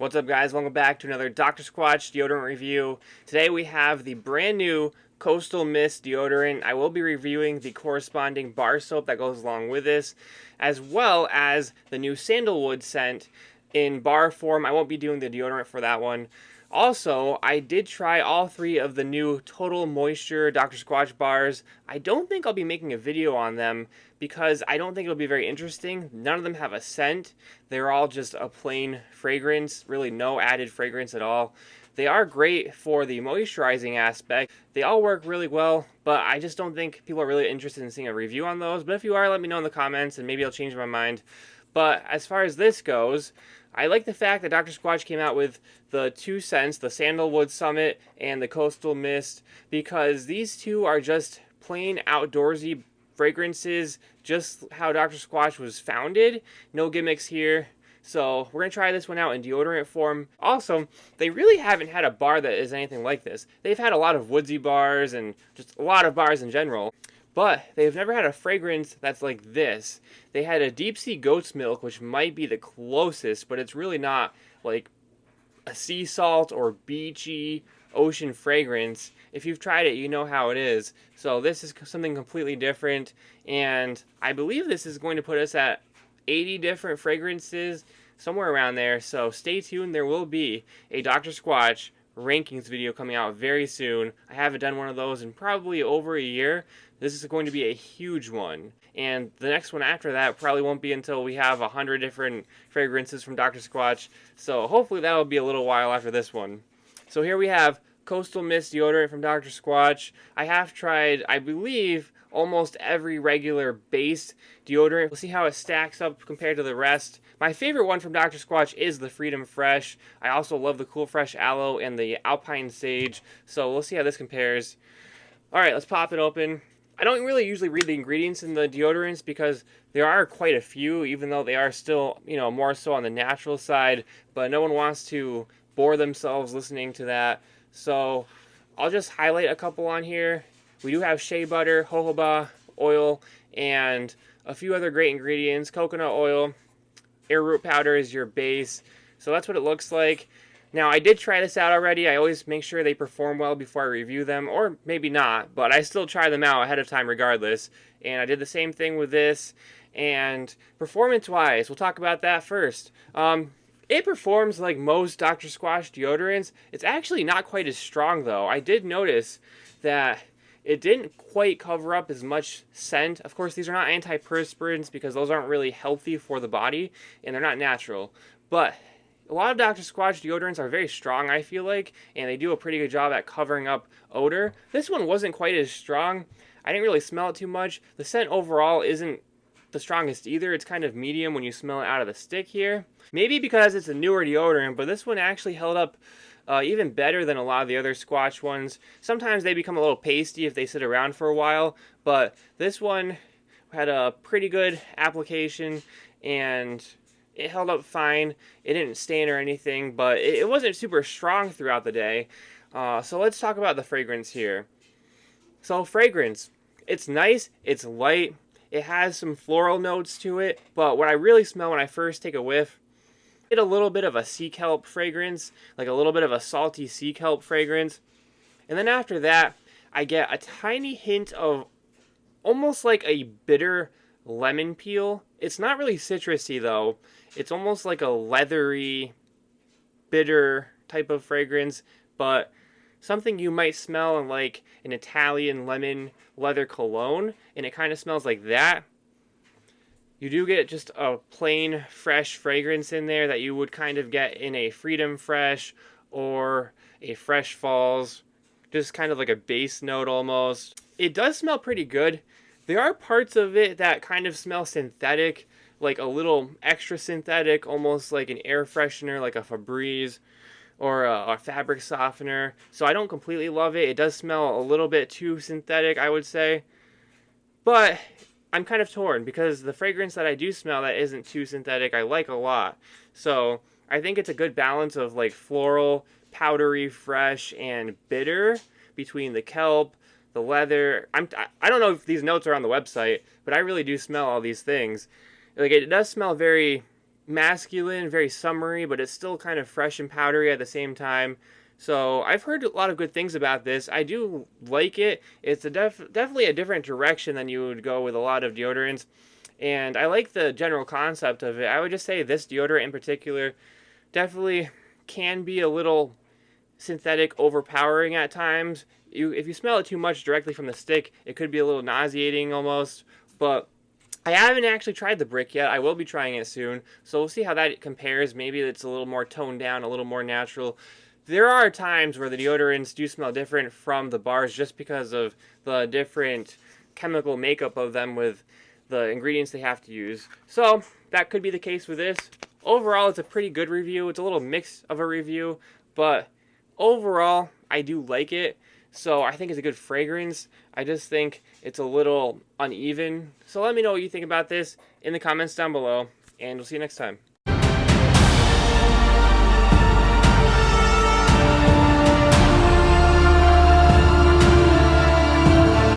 What's up, guys? Welcome back to another Dr. Squatch deodorant review. Today we have the brand new Coastal Mist deodorant. I will be reviewing the corresponding bar soap that goes along with this, as well as the new sandalwood scent in bar form. I won't be doing the deodorant for that one. Also, I did try all three of the new Total Moisture Dr. Squatch bars. I don't think I'll be making a video on them because I don't think it'll be very interesting. None of them have a scent. They're all just a plain fragrance, really no added fragrance at all. They are great for the moisturizing aspect. They all work really well, but I just don't think people are really interested in seeing a review on those. But if you are, let me know in the comments and maybe I'll change my mind. But as far as this goes, I like the fact that Dr. Squatch came out with the two scents, the Sandalwood Summit and the Coastal Mist, because these two are just plain outdoorsy fragrances, just how Dr. Squatch was founded. No gimmicks here. So we're going to try this one out in deodorant form. Also, they really haven't had a bar that is anything like this. They've had a lot of woodsy bars and just a lot of bars in general. But they've never had a fragrance that's like this. They had a deep sea goat's milk, which might be the closest, but it's really not like a sea salt or beachy ocean fragrance. If you've tried it, you know how it is. So this is something completely different, and I believe this is going to put us at 80 different fragrances, somewhere around there. So stay tuned. There will be a Dr. Squatch rankings video coming out very soon. I haven't done one of those in probably over a year. This is going to be a huge one, and the next one after that probably won't be until we have 100 different fragrances from Dr. Squatch, so hopefully that will be a little while after this one. So here we have Coastal Mist deodorant from Dr. Squatch. I have tried, I believe, almost every regular base deodorant. We'll see how it stacks up compared to the rest. My favorite one from Dr. Squatch is the Freedom Fresh. I also love the Cool Fresh Aloe and the Alpine Sage, so we'll see how this compares. Alright, let's pop it open. I don't really usually read the ingredients in the deodorants because there are quite a few, even though they are still, more so on the natural side, but no one wants to bore themselves listening to that. So I'll just highlight a couple on here. We do have shea butter, jojoba oil, and a few other great ingredients. Coconut oil, arrowroot powder is your base. So that's what it looks like. Now, I did try this out already. I always make sure they perform well before I review them, or maybe not, but I still try them out ahead of time regardless. And I did the same thing with this. And performance-wise, we'll talk about that first. It performs like most Dr. Squatch deodorants. It's actually not quite as strong, though. I did notice that it didn't quite cover up as much scent. Of course, these are not antiperspirants because those aren't really healthy for the body, and they're not natural. But a lot of Dr. Squatch deodorants are very strong, I feel like, and they do a pretty good job at covering up odor. This one wasn't quite as strong. I didn't really smell it too much. The scent overall isn't the strongest either. It's kind of medium when you smell it out of the stick here. Maybe because it's a newer deodorant, but this one actually held up even better than a lot of the other Squatch ones. Sometimes they become a little pasty if they sit around for a while, but this one had a pretty good application, and it held up fine. It didn't stain or anything, but it wasn't super strong throughout the day. So let's talk about the fragrance here. So fragrance, it's nice, it's light, it has some floral notes to it, but what I really smell when I first take a whiff, I get a little bit of a sea kelp fragrance, like a little bit of a salty sea kelp fragrance. And then after that, I get a tiny hint of almost like a bitter lemon peel. It's not really citrusy though. It's almost like a leathery, bitter type of fragrance, but something you might smell in like an Italian lemon leather cologne, and it kind of smells like that. You do get just a plain fresh fragrance in there that you would kind of get in a Freedom Fresh or a Fresh Falls, just kind of like a base note almost. It does smell pretty good. There are parts of it that kind of smell synthetic, like a little extra synthetic, almost like an air freshener, like a Febreze or a fabric softener. So I don't completely love it. It does smell a little bit too synthetic, I would say. But I'm kind of torn because the fragrance that I do smell that isn't too synthetic, I like a lot. So I think it's a good balance of like floral, powdery, fresh, and bitter between the kelp, the leather. I don't know if these notes are on the website, but I really do smell all these things. Like, it does smell very masculine, very summery, but it's still kind of fresh and powdery at the same time. So I've heard a lot of good things about this. I do like it. It's definitely a different direction than you would go with a lot of deodorants. And I like the general concept of it. I would just say this deodorant in particular definitely can be a little synthetic, overpowering at times. If you smell it too much directly from the stick, it could be a little nauseating almost. But I haven't actually tried the brick yet. I will be trying it soon, so we'll see how that compares. Maybe it's a little more toned down, a little more natural. There are times where the deodorants do smell different from the bars just because of the different chemical makeup of them with the ingredients they have to use. So that could be the case with this. Overall, it's a pretty good review. It's a little mix of a review, but overall, I do like it. So I think it's a good fragrance. I just think it's a little uneven. So let me know what you think about this in the comments down below, and we'll see you next time.